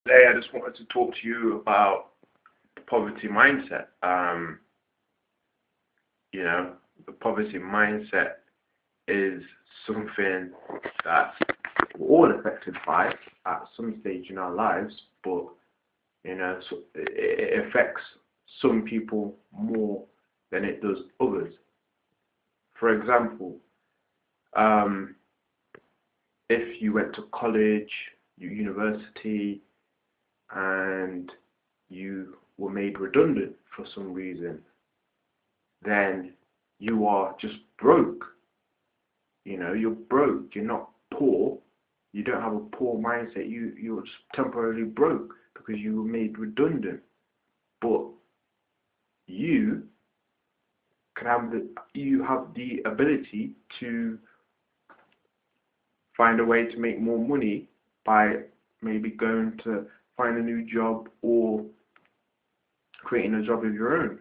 Today, I just wanted to talk to you about the poverty mindset. The poverty mindset is something that we're all affected by at some stage in our lives, but so it affects some people more than it does others. For example, um, if you went to college, university, and you were made redundant for some reason, then you are just broke. You're broke. You're not poor. You don't have a poor mindset. You're just temporarily broke because you were made redundant. But you you have the ability to find a way to make more money by maybe going to find a new job or creating a job of your own,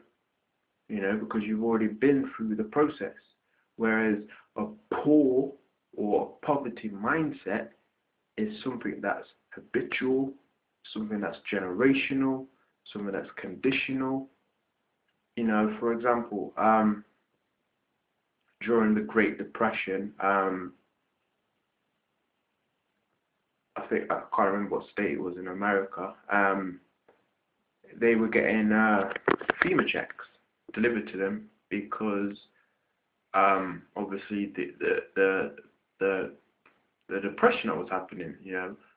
because you've already been through the process. Whereas a poor or poverty mindset is something that's habitual, something that's generational, something that's conditional. For example, during the Great Depression, I can't remember what state it was in America. They were getting FEMA checks delivered to them because obviously the depression that was happening.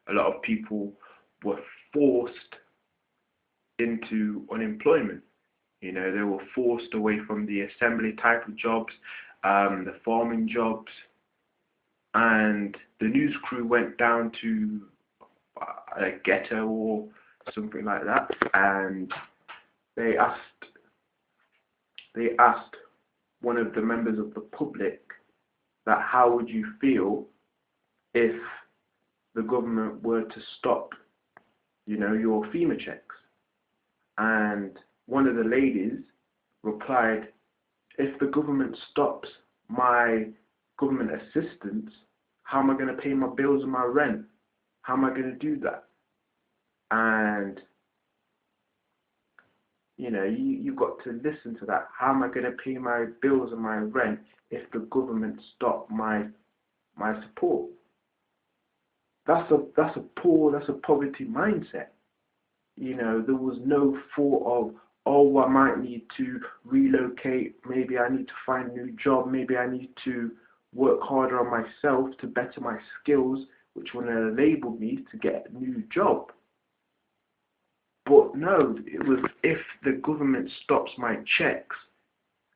A lot of people were forced into unemployment. They were forced away from the assembly type of jobs, the farming jobs, and the news crew went down to a ghetto or something like that, and they asked one of the members of the public that how would you feel if the government were to stop, your FEMA checks. And one of the ladies replied, if the government stops my government assistance, how am I going to pay my bills and my rent? How am I going to do that? And you've got to listen to that. How am I going to pay my bills and my rent if the government stop my support? That's a poverty mindset. There was no thought of, oh, I might need to relocate, maybe I need to find a new job, maybe I need to work harder on myself to better my skills, which will enable me to get a new job. But no, it was, if the government stops my checks,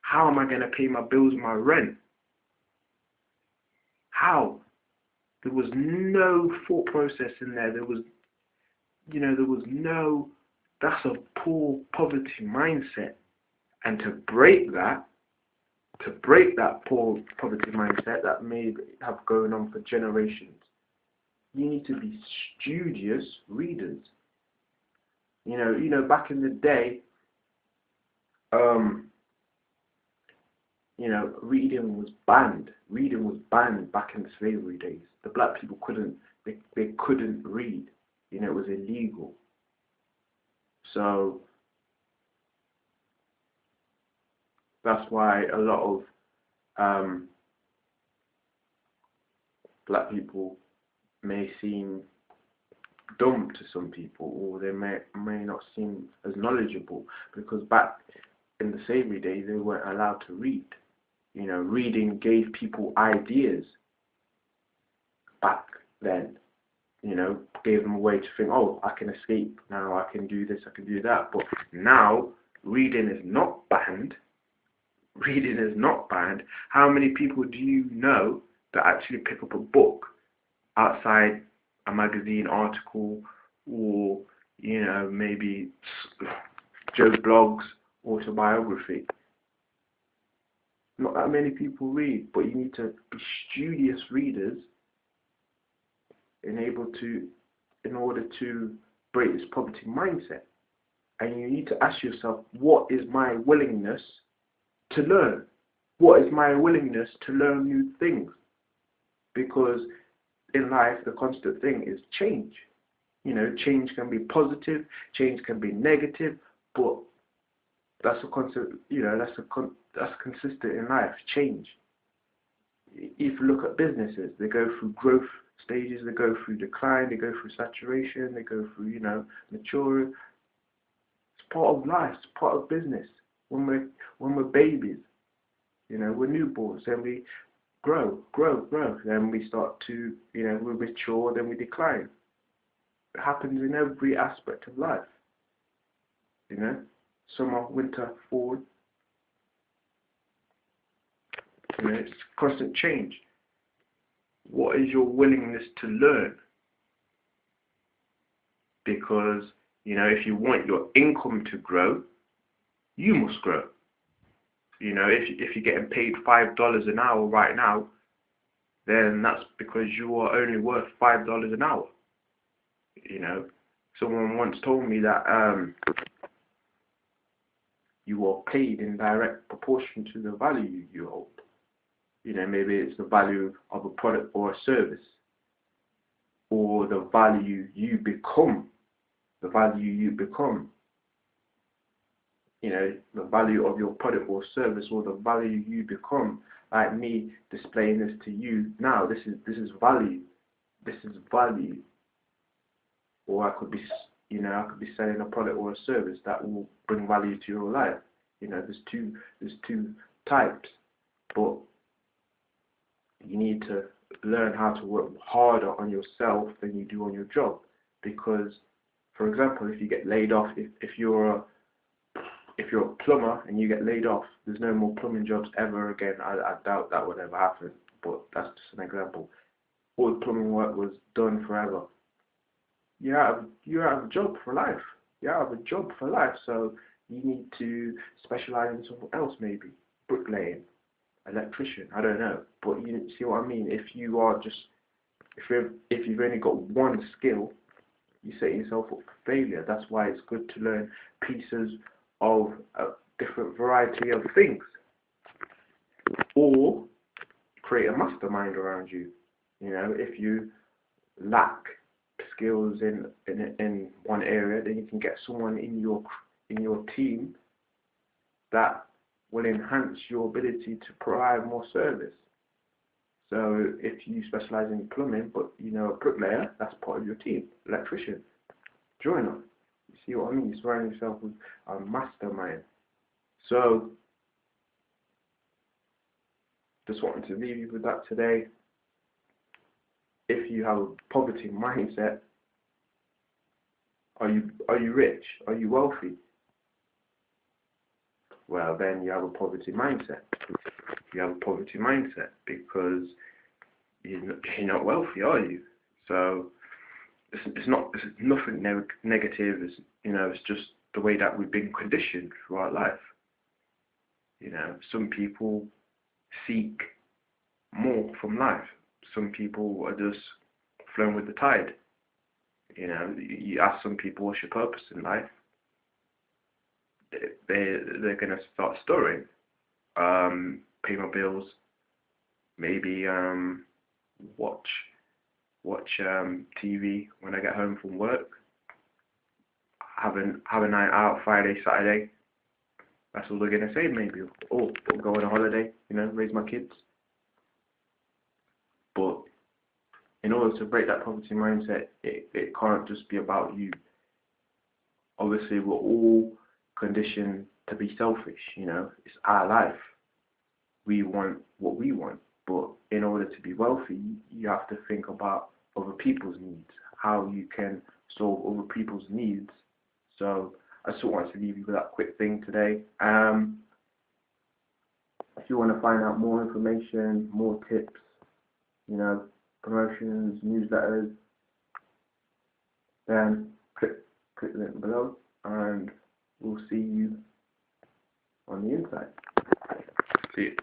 how am I going to pay my bills and my rent? How? There was no thought process in there. There was no, that's a poor poverty mindset. And to break that poor poverty mindset that may have going on for generations, you need to be studious readers. Back in the day, reading was banned. Reading was banned back in the slavery days. The black people they couldn't read. It was illegal. So that's why a lot of black people may seem dumb to some people, or they may not seem as knowledgeable, because back in the slavery days they weren't allowed to read. Reading gave people ideas back then. Gave them a way to think, oh, I can escape now, I can do this, I can do that. But now reading is not banned. Reading is not banned. How many people do you know that actually pick up a book outside a magazine article, or maybe Joe Blogg's autobiography? Not that many people read, but you need to be studious readers in order to break this poverty mindset. And you need to ask yourself, what is my willingness to learn? What is my willingness to learn new things? Because in life, the constant thing is change. change can be positive, change can be negative, but that's a concept. That's consistent in life. Change. If you look at businesses, they go through growth stages, they go through decline, they go through saturation, they go through maturing. It's part of life. It's part of business. When we're babies, we're newborns, then we grow. Then we start to, we mature, then we decline. It happens in every aspect of life. Summer, winter, fall. It's constant change. What is your willingness to learn? Because, if you want your income to grow, you must grow. If you're getting paid $5 an hour right now, then that's because you are only worth $5 an hour. Someone once told me that you are paid in direct proportion to the value you hold. Maybe it's the value of a product or a service, or the value you become. The value of your product or service, or the value you become. Like me displaying this to you now, this is value. This is value. Or I could be selling a product or a service that will bring value to your life. There's two types, but you need to learn how to work harder on yourself than you do on your job. Because, for example, if you get laid off, if you're a plumber and you get laid off, there's no more plumbing jobs ever again. I doubt that would ever happen, but that's just an example. All the plumbing work was done forever. You're out of a job for life. You're out of a job for life, so you need to specialize in something else, maybe bricklaying, electrician. I don't know, but you see what I mean. If you've only got one skill, you set yourself up for failure. That's why it's good to learn pieces of a different variety of things, or create a mastermind around you. If you lack skills in one area, then you can get someone in your team that will enhance your ability to provide more service. So if you specialize in plumbing, but a bricklayer, that's part of your team. Electrician, joiner. You see what I mean? You're surrounding yourself with a mastermind. So just wanted to leave you with that today. If you have a poverty mindset, are you rich? Are you wealthy? Well, then you have a poverty mindset. You have a poverty mindset because you're not wealthy, are you? So it's nothing negative. It's just the way that we've been conditioned throughout life. Some people seek more from life. Some people are just flowing with the tide. You ask some people, what's your purpose in life? They're gonna start storing, pay my bills, maybe watch TV when I get home from work, have a night out Friday, Saturday. That's all they're gonna say, maybe, or go on a holiday, raise my kids. But in order to break that poverty mindset, it can't just be about you. Obviously, we're all conditioned to be selfish. It's our life. We want what we want, but in order to be wealthy, you have to think about other people's needs, how you can solve other people's needs. So I just wanted to leave you with that quick thing today. If you want to find out more information, more tips, promotions, newsletters, then click the link below, and we'll see you on the inside. See you.